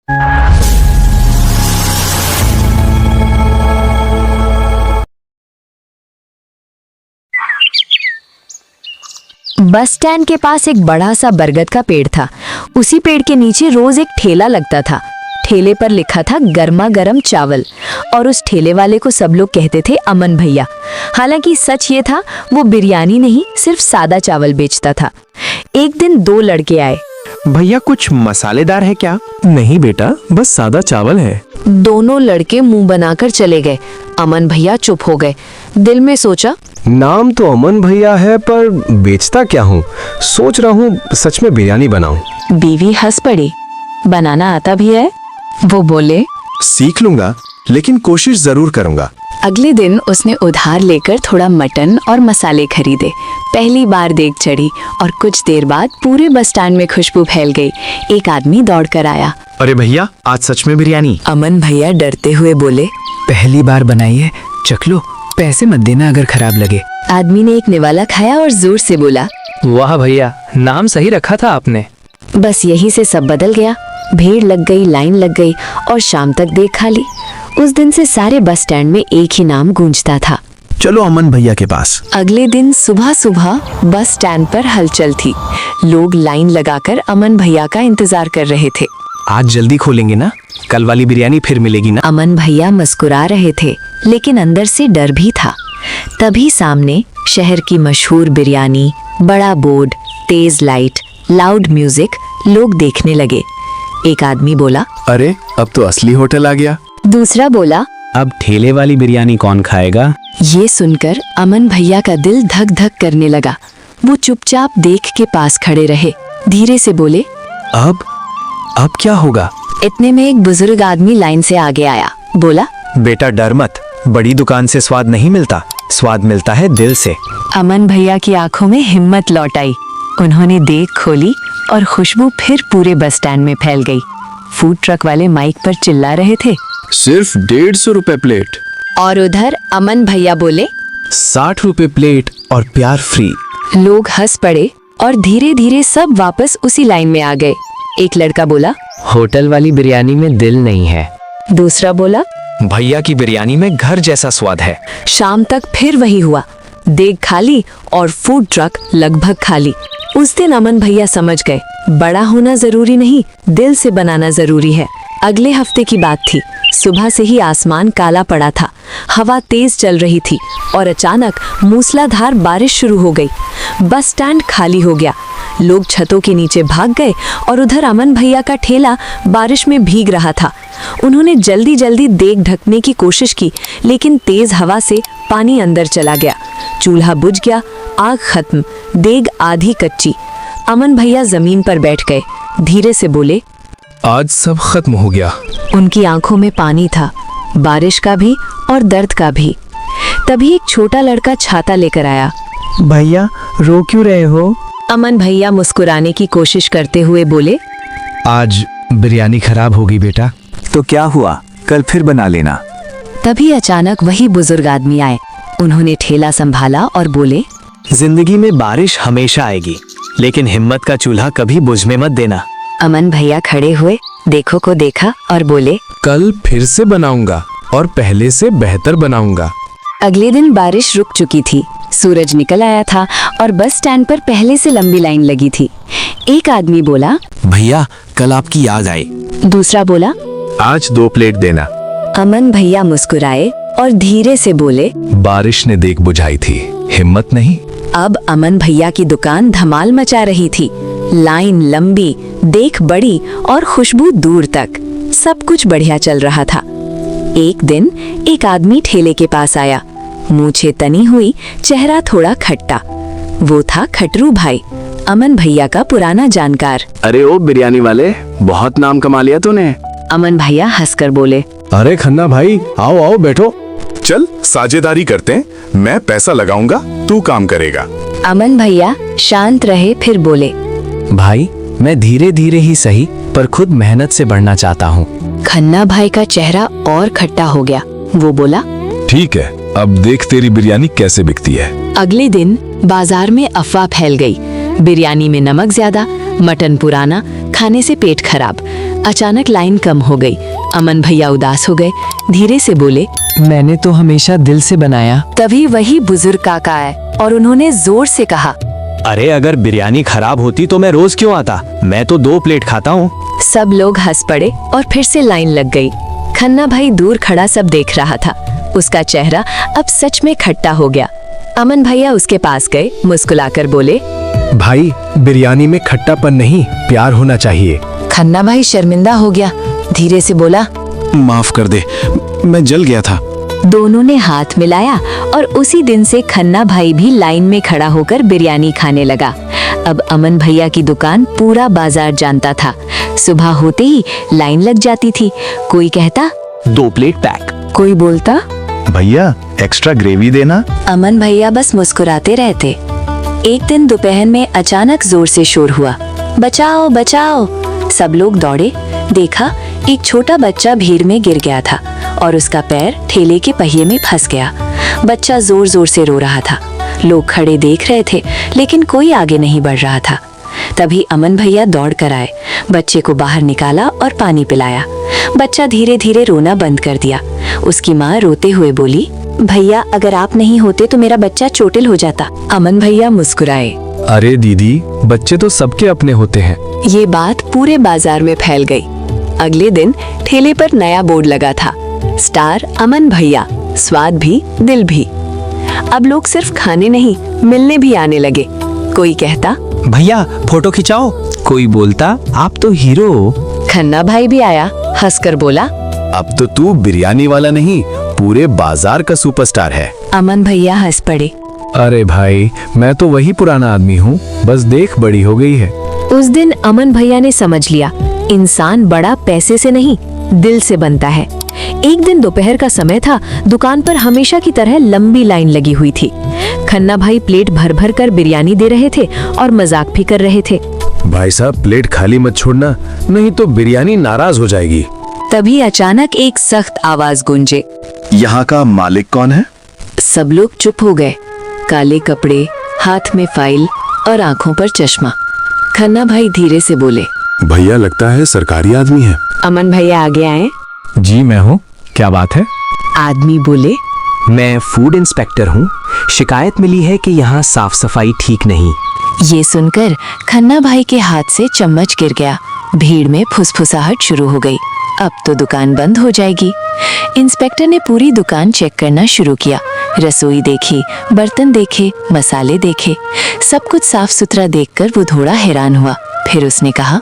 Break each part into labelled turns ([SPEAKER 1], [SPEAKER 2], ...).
[SPEAKER 1] Bus stand के पास एक बड़ा सा बरगद का पेड़ था। उसी पेड़ के नीचे रोज एक ठेला लगता था। ठेले पर लिखा था गर्मा गर्म चावल, और उस ठेले वाले को सब लोग कहते थे अमन भैया। हालांकि सच ये था, वो बिरयानी नहीं, सिर्फ सादा चावल बेचता था। एक दिन दो लड़के आए।
[SPEAKER 2] भैया कुछ मसालेदार है क्या?
[SPEAKER 3] नहीं बेटा, बस सादा चावल है।
[SPEAKER 1] दोनों लड़के मुंह बनाकर चले गए। अमन भैया चुप हो गए। दिल में सोचा,
[SPEAKER 3] नाम तो अमन भैया है, पर बेचता क्या हूँ? सोच रहा हूँ सच में बिरयानी बनाऊं।
[SPEAKER 1] बीवी हंस पड़ी। बनाना आता भी है? वो बोले,
[SPEAKER 2] सीख लूंगा, लेकिन कोशिश जरूर करूंगा।
[SPEAKER 1] अगले दिन उसने उधार लेकर थोड़ा मटन और मसाले खरीदे। पहली बार देग चढ़ी और कुछ देर बाद पूरे बस स्टैंड में खुशबू फैल गई। एक आदमी दौड़कर आया।
[SPEAKER 2] अरे भैया, आज सच में बिरयानी।
[SPEAKER 1] अमन भैया डरते हुए बोले,
[SPEAKER 4] पहली बार बनाई है, चख लो, पैसे मत देना अगर खराब लगे।
[SPEAKER 1] आदमी ने एक निवाला खाया और जोर से बोला,
[SPEAKER 4] वाह भैया, नाम सही रखा था आपने।
[SPEAKER 1] बस यही से सब बदल गया। भीड़ लग गई, लाइन लग गई और शाम तक देख खाली। उस दिन से सारे बस स्टैंड में एक ही नाम गूंजता था,
[SPEAKER 2] चलो अमन भैया के पास।
[SPEAKER 1] अगले दिन सुबह सुबह बस स्टैंड पर हलचल थी। लोग लाइन लगाकर अमन भैया का इंतजार कर रहे थे।
[SPEAKER 3] आज जल्दी खोलेंगे ना, कल वाली बिरयानी फिर मिलेगी ना।
[SPEAKER 1] अमन भैया मुस्कुरा रहे थे, लेकिन अंदर से डर भी था। तभी सामने शहर की मशहूर बिरयानी, बड़ा बोर्ड, तेज लाइट, लाउड म्यूजिक, लोग देखने लगे। एक आदमी बोला,
[SPEAKER 2] अरे अब तो असली होटल आ गया।
[SPEAKER 1] दूसरा बोला,
[SPEAKER 3] अब ठेले वाली बिरयानी कौन खाएगा?
[SPEAKER 1] ये सुनकर अमन भैया का दिल धक धक करने लगा। वो चुपचाप देख के पास खड़े रहे। धीरे से बोले,
[SPEAKER 3] अब क्या होगा?
[SPEAKER 1] इतने में एक बुजुर्ग आदमी लाइन से आगे आया। बोला,
[SPEAKER 3] बेटा डर मत, बड़ी दुकान से स्वाद नहीं मिलता, स्वाद मिलता है दिल से।
[SPEAKER 1] अमन भैया की आंखों में हिम्मत लौट आई। उन्होंने देख खोली और खुशबू फिर पूरे बस स्टैंड में फैल गई। फूड ट्रक वाले माइक पर चिल्ला रहे थे,
[SPEAKER 2] सिर्फ 150 रुपए प्लेट।
[SPEAKER 1] और उधर अमन भैया बोले,
[SPEAKER 3] 60 रुपए प्लेट और प्यार फ्री।
[SPEAKER 1] लोग हंस पड़े और धीरे धीरे सब वापस उसी लाइन में आ गए। एक लड़का बोला,
[SPEAKER 4] होटल वाली बिरयानी में दिल नहीं है।
[SPEAKER 1] दूसरा बोला,
[SPEAKER 3] भैया की बिरयानी में घर जैसा स्वाद है।
[SPEAKER 1] शाम तक फिर वही हुआ। देग खाली और फूड ट्रक लगभग खाली। उस दिन अमन भैया समझ गए, बड़ा होना जरूरी नहीं, दिल से बनाना जरूरी है। अगले हफ्ते की बात थी। सुबह से ही आसमान काला पड़ा था, हवा तेज चल रही थी और अचानक मूसलाधार बारिश शुरू हो गई। बस स्टैंड खाली हो गया। लोग छतों के नीचे भाग गए और उधर अमन भैया का ठेला बारिश में भीग रहा था। उन्होंने जल्दी जल्दी देग ढकने की कोशिश की, लेकिन तेज हवा से पानी अंदर चला गया। चूल्हा बुझ गया, आग खत्म, देग आधी कच्ची। अमन भैया जमीन पर बैठ गए। धीरे से बोले,
[SPEAKER 2] आज सब खत्म हो गया।
[SPEAKER 1] उनकी आंखों में पानी था, बारिश का भी और दर्द का भी। तभी एक छोटा लड़का छाता लेकर आया।
[SPEAKER 4] भैया रो क्यों रहे हो?
[SPEAKER 1] अमन भैया मुस्कुराने की कोशिश करते हुए बोले,
[SPEAKER 3] आज बिरयानी खराब होगी बेटा।
[SPEAKER 2] तो क्या हुआ, कल फिर बना लेना।
[SPEAKER 1] तभी अचानक वही बुजुर्ग आदमी आए। उन्होंने ठेला संभाला और बोले,
[SPEAKER 3] जिंदगी में बारिश हमेशा आएगी, लेकिन हिम्मत का चूल्हा कभी बुझ में मत देना।
[SPEAKER 1] अमन भैया खड़े हुए, देखो को देखा और बोले,
[SPEAKER 2] कल फिर से बनाऊंगा और पहले से बेहतर बनाऊंगा।
[SPEAKER 1] अगले दिन बारिश रुक चुकी थी। सूरज निकल आया था और बस स्टैंड पर पहले से लंबी लाइन लगी थी। एक आदमी बोला,
[SPEAKER 3] भैया कल आपकी याद आई।
[SPEAKER 1] दूसरा बोला,
[SPEAKER 2] आज 2 प्लेट देना।
[SPEAKER 1] अमन भैया मुस्कुराए और धीरे से बोले,
[SPEAKER 2] बारिश ने देख बुझाई थी, हिम्मत नहीं।
[SPEAKER 1] अब अमन भैया की दुकान धमाल मचा रही थी। लाइन लंबी, देख बड़ी और खुशबू दूर तक। सब कुछ बढ़िया चल रहा था। एक दिन एक आदमी ठेले के पास आया। मूछें तनी हुई, चेहरा थोड़ा खट्टा। वो था खटरू भाई, अमन भैया का पुराना जानकार।
[SPEAKER 5] अरे ओ बिरयानी वाले, बहुत नाम कमा लिया तूने।
[SPEAKER 1] अमन भैया हंसकर बोले,
[SPEAKER 2] अरे खन्ना भाई, आओ आओ बैठो। चल साझेदारी करते हैं, मैं पैसा लगाऊंगा, तू काम करेगा।
[SPEAKER 1] अमन भैया शांत रहे, फिर बोले,
[SPEAKER 3] भाई मैं धीरे धीरे ही सही, पर खुद मेहनत से बढ़ना चाहता हूँ।
[SPEAKER 1] खन्ना भाई का चेहरा और खट्टा हो गया। वो बोला,
[SPEAKER 2] ठीक है, अब देख तेरी बिरयानी कैसे बिकती है।
[SPEAKER 1] अगले दिन बाजार में अफवाह फैल गई। बिरयानी में नमक ज्यादा, मटन पुराना, खाने से पेट खराब। अचानक लाइन कम हो गई। अमन भैया उदास हो गए, धीरे से बोले।
[SPEAKER 4] मैंने तो हमेशा दिल से बनाया।
[SPEAKER 1] तभी वही बुजुर्ग काका आए और उन्होंने जोर से कहा।
[SPEAKER 3] अरे अगर बिरयानी खराब होती तो मैं रोज क्यों आता? मैं तो 2 प्लेट खाता हूँ।
[SPEAKER 1] सब लोग हंस पड़े और फिर से लाइन लग गई। खन्ना भाई दूर खड़ा सब देख रहा था। उसका चेहरा अब सच में खट्टा हो गया। अमन भैया उसके पास गए, मुस्कुराकर बोले।
[SPEAKER 3] भाई, बिरयानी में खट्टापन नहीं, प्यार होना चाहिए।
[SPEAKER 1] खन्ना भाई शर्मिंदा हो गया, धीरे से बोला।
[SPEAKER 2] माफ कर दे, मैं जल गया था।
[SPEAKER 1] दोनों ने हाथ मिलाया और उसी दिन से खन्ना भाई भी लाइन में खड़ा होकर बिरयानी खाने लगा। अब अमन भैया की दुकान पूरा बाजार जानता था। सुबह होते ही लाइन लग जाती थी। कोई कहता
[SPEAKER 3] 2 प्लेट पैक।
[SPEAKER 1] कोई बोलता
[SPEAKER 2] भैया एक्स्ट्रा ग्रेवी देना।
[SPEAKER 1] अमन भैया बस मुस्कुराते रहते। एक दिन दोपहर में अचानक जोर से शोर हुआ। बचाओ बचाओ! सब लोग दौड़े, देखा एक छोटा बच्चा भीड़ में गिर गया था और उसका पैर ठेले के पहिए में फंस गया। बच्चा जोर जोर से रो रहा था। लोग खड़े देख रहे थे, लेकिन कोई आगे नहीं बढ़ रहा था। तभी अमन भैया दौड़ कर आए, बच्चे को बाहर निकाला और पानी पिलाया। बच्चा धीरे धीरे रोना बंद कर दिया। उसकी माँ रोते हुए बोली, भैया अगर आप नहीं होते तो मेरा बच्चा चोटिल हो जाता। अमन भैया मुस्कुराए।
[SPEAKER 3] अरे दीदी, बच्चे तो सबके अपने होते हैं।
[SPEAKER 1] ये बात पूरे बाजार में फैल गई। अगले दिन ठेले पर नया बोर्ड लगा था, स्टार अमन भैया, स्वाद भी दिल भी। अब लोग सिर्फ खाने नहीं, मिलने भी आने लगे। कोई कहता
[SPEAKER 4] भैया फोटो खिंचाओ। कोई बोलता आप तो हीरो हो।
[SPEAKER 1] खन्ना भाई भी आया, हंसकर बोला।
[SPEAKER 2] अब तो तू बिरयानी वाला नहीं, पूरे बाजार का सुपरस्टार है।
[SPEAKER 1] अमन भैया हंस पड़े।
[SPEAKER 3] अरे भाई, मैं तो वही पुराना आदमी हूँ, बस देख बड़ी हो गई है।
[SPEAKER 1] उस दिन अमन भैया ने समझ लिया, इंसान बड़ा पैसे से नहीं, दिल से बनता है। एक दिन दोपहर का समय था। दुकान पर हमेशा की तरह लंबी लाइन लगी हुई थी। खन्ना भाई प्लेट भर भर कर बिरयानी दे रहे थे और मजाक भी कर रहे थे।
[SPEAKER 3] भाई साहब, प्लेट खाली मत छोड़ना, नहीं तो बिरयानी नाराज हो जाएगी।
[SPEAKER 1] तभी अचानक एक सख्त आवाज गूंजे।
[SPEAKER 2] यहाँ का मालिक कौन है?
[SPEAKER 1] सब लोग चुप हो गए। काले कपड़े, हाथ में फाइल और आंखों पर चश्मा। खन्ना भाई धीरे से बोले।
[SPEAKER 2] भैया लगता है सरकारी आदमी है।
[SPEAKER 1] अमन भैया आगे आए।
[SPEAKER 3] जी मैं हूँ, क्या बात है?
[SPEAKER 1] आदमी बोले।
[SPEAKER 3] मैं फूड इंस्पेक्टर हूँ। शिकायत मिली है कि यहाँ साफ सफाई ठीक नहीं।
[SPEAKER 1] ये सुनकर खन्ना भाई के हाथ से चम्मच गिर गया। भीड़ में फुसफुसाहट शुरू हो गई। अब तो दुकान बंद हो जाएगी। इंस्पेक्टर ने पूरी दुकान चेक करना शुरू किया। रसोई देखी, बर्तन देखे, मसाले देखे। सब कुछ साफ सुथरा देखकर वो थोड़ा हैरान हुआ। फिर उसने कहा,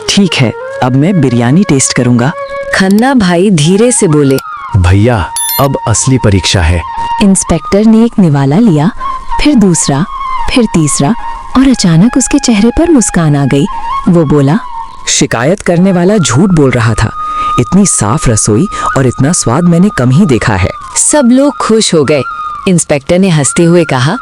[SPEAKER 4] ठीक है, अब मैं बिरयानी टेस्ट करूंगा।
[SPEAKER 1] खन्ना भाई धीरे से बोले।
[SPEAKER 3] भैया, अब असली परीक्षा है।
[SPEAKER 1] इंस्पेक्टर ने एक निवाला लिया, फिर दूसरा, फिर तीसरा और अचानक उसके चेहरे पर मुस्कान आ गई। वो बोला,
[SPEAKER 4] शिकायत करने वाला झूठ बोल रहा था। इतनी साफ रसोई और इतना स्वाद मैंने कम ही देखा है।
[SPEAKER 1] सब लोग खुश हो गए। इंस्पेक्टर ने हंसते हुए कहा,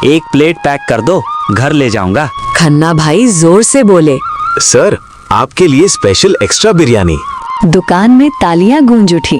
[SPEAKER 6] 1 प्लेट पैक कर दो, घर ले जाऊंगा।
[SPEAKER 1] खन्ना भाई जोर से बोले।
[SPEAKER 2] सर, आपके लिए स्पेशल एक्स्ट्रा बिरयानी।
[SPEAKER 1] दुकान में तालियां गूंज उठी।